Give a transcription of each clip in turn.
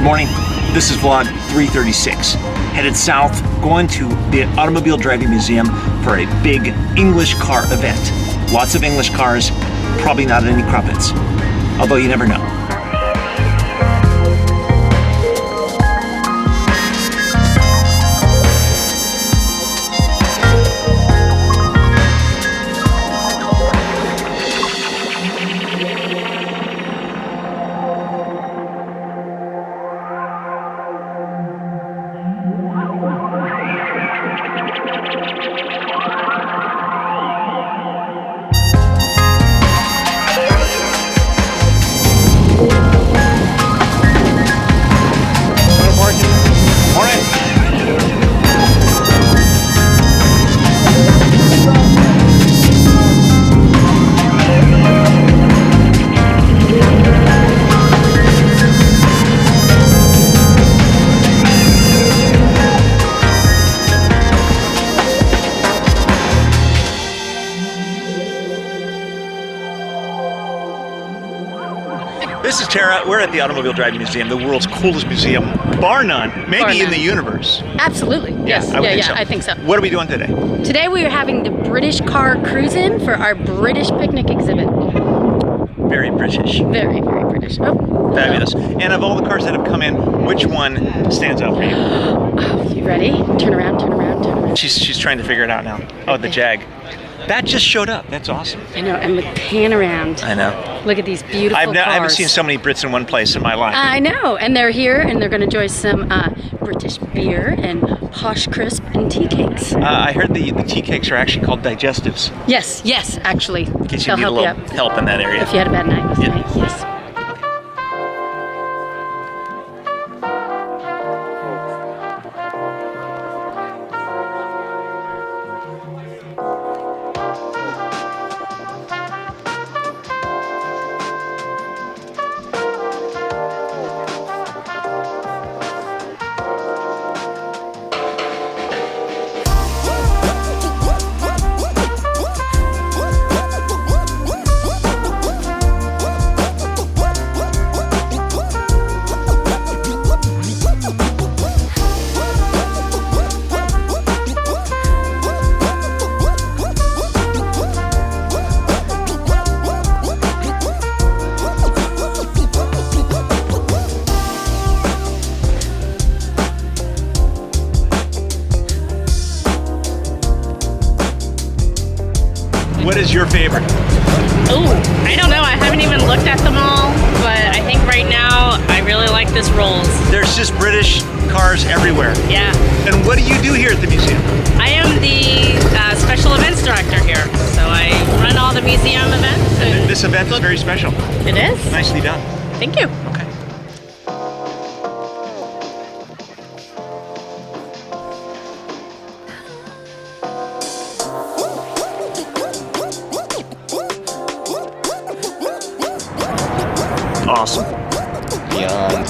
Good morning. This is vlog 336. Headed south, going to the Automobile Driving Museum for a big English car event. Lots of English cars, probably not any crumpets. Although you never know. This is Tara. We're at the Automobile Driving Museum, the world's coolest museum, bar none, maybe in the universe. Absolutely. Yes. I think so. What are we doing today? Today we are having the British car cruise-in for our British picnic exhibit. Very British. Very, very British. Oh, fabulous. And of all the cars that have come in, which one stands out for you? Oh, you ready? Turn around, turn around, turn around. She's trying to figure it out now. Oh, the Jag. That just showed up. That's awesome. I know, and with pan around. I know. Look at these beautiful cars. I haven't seen so many Brits in one place in my life. I know, and they're here, and they're going to enjoy some British beer and Posh Crisp and tea cakes. I heard the tea cakes are actually called digestives. Yes, actually. In case you need a little help in that area. If you had a bad night last night, yes. What is your favorite? Oh, I don't know. I haven't even looked at them all, but I think right now I really like this Rolls. There's just British cars everywhere. Yeah. And what do you do here at the museum? I am the special events director here, so I run all the museum events. And this event is very special. It is. Nicely done. Thank you. Okay. Awesome. Beyond.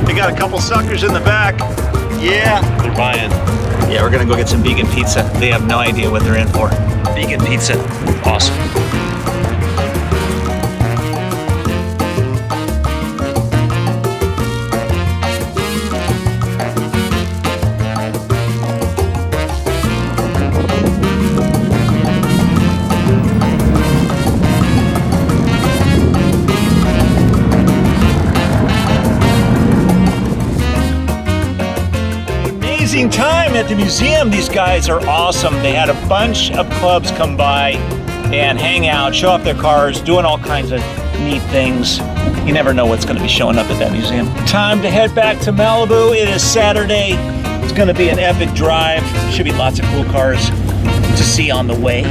They got a couple suckers in the back. Yeah. They're buying. Yeah, we're gonna go get some vegan pizza. They have no idea what they're in for. Vegan pizza. Awesome. Amazing time at the museum. These guys are awesome. They had a bunch of clubs come by and hang out, show off their cars, doing all kinds of neat things. You never know what's going to be showing up at that museum. Time to head back to Malibu. It is Saturday. It's going to be an epic drive. Should be lots of cool cars to see on the way.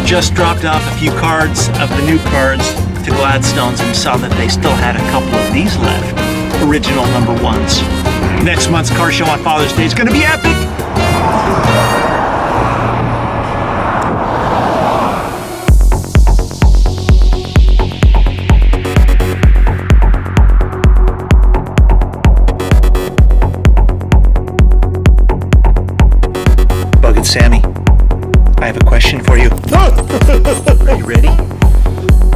just dropped off a few cards of the new cards to Gladstones and saw that they still had a couple of these left. Original number ones. Next month's car show on Father's Day is going to be epic! Bug and Sammy, I have a question for you. Are you ready?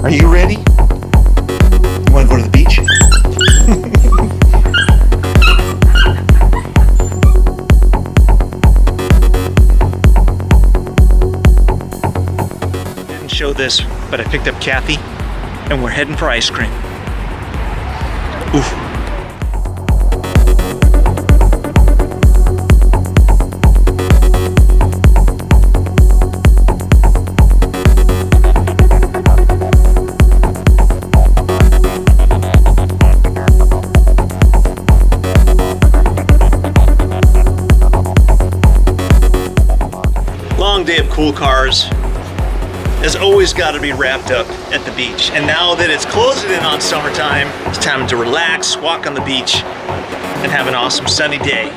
Are you ready? You want to go to the beach? Didn't show this, but I picked up Kathy, and we're heading for ice cream. Oof. Long day of cool cars has always got to be wrapped up at the beach. And now that it's closing in on summertime, it's time to relax, walk on the beach, and have an awesome sunny day.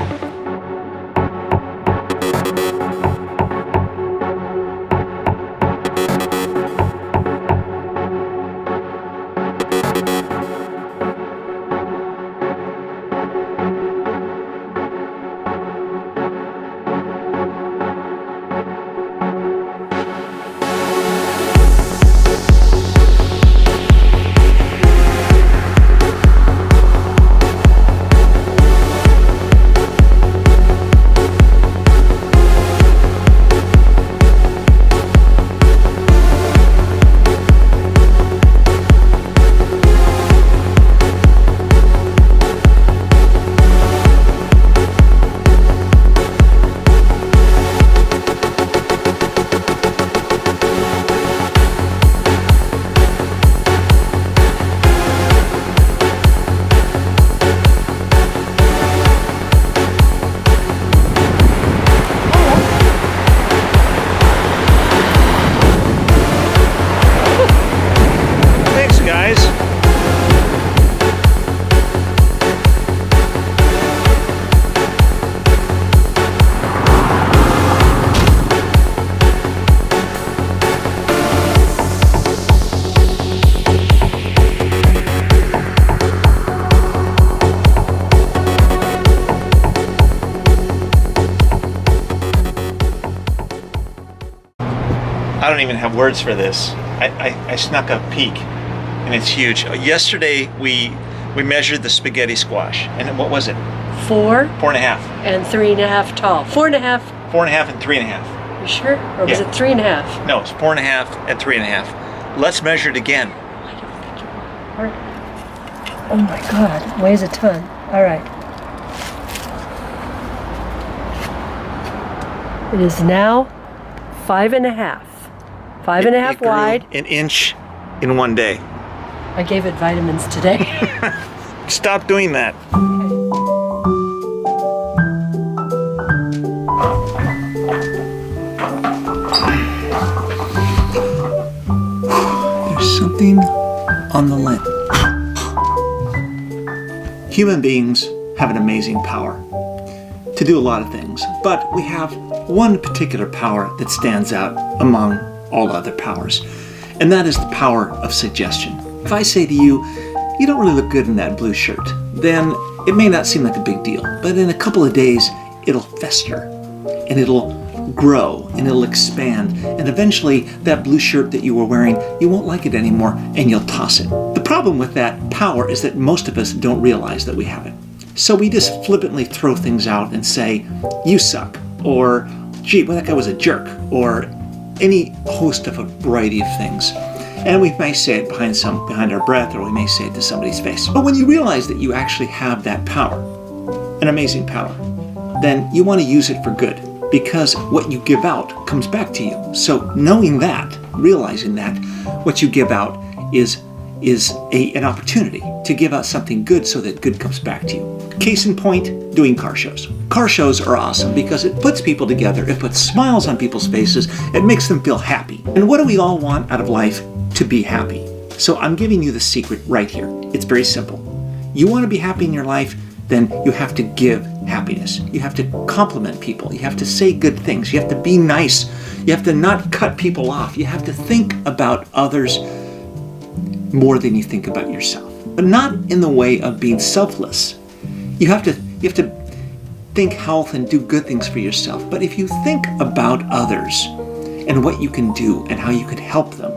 I don't even have words for this. I snuck a peek, and it's huge. Yesterday we measured the spaghetti squash, and what was it? 4 4.5. and 3.5 tall. 4.5. 4.5 and 3.5. You sure? Or was Yeah. it 3.5? No, it's 4.5 and 3.5. Let's measure it again. All right. Oh my God, weighs a ton. All right. It is now 5.5. 5.5 It grew wide. an inch in one day. I gave it vitamins today. Stop doing that. There's something on the lens. Human beings have an amazing power to do a lot of things, but we have one particular power that stands out among all other powers, and that is the power of suggestion. If I say to you, you don't really look good in that blue shirt, then it may not seem like a big deal, but in a couple of days, it'll fester, and it'll grow, and it'll expand, and eventually that blue shirt that you were wearing, you won't like it anymore, and you'll toss it. The problem with that power is that most of us don't realize that we have it. So we just flippantly throw things out and say, you suck, or gee, well, that guy was a jerk, or any host of a variety of things. And we may say it behind our breath, or we may say it to somebody's face. But when you realize that you actually have that power, an amazing power, then you want to use it for good, because what you give out comes back to you. So knowing that, realizing that, what you give out is is an opportunity to give out something good so that good comes back to you. Case in point, doing car shows. Car shows are awesome because it puts people together, it puts smiles on people's faces, it makes them feel happy. And what do we all want out of life? To be happy. So I'm giving you the secret right here. It's very simple. You want to be happy in your life, then you have to give happiness. You have to compliment people. You have to say good things. You have to be nice. You have to not cut people off. You have to think about others more than you think about yourself. But not in the way of being selfless. You have to think health and do good things for yourself. But if you think about others and what you can do and how you can help them,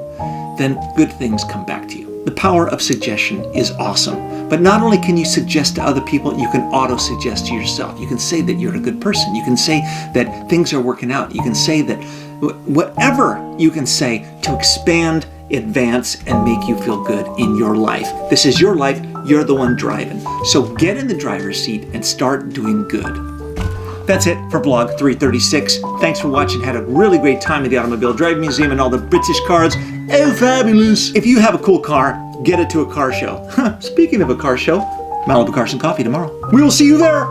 then good things come back to you. The power of suggestion is awesome. But not only can you suggest to other people, you can auto-suggest to yourself. You can say that you're a good person. You can say that things are working out. You can say that whatever you can say to expand, advance, and make you feel good in your life. This is your life. You're the one driving. So get in the driver's seat and start doing good. That's it for Vlog 336. Thanks for watching. Had a really great time at the Automobile Driving Museum and all the British cars. Oh, fabulous. If you have a cool car, get it to a car show. Speaking of a car show, Malibu Cars and Coffee tomorrow. We will see you there.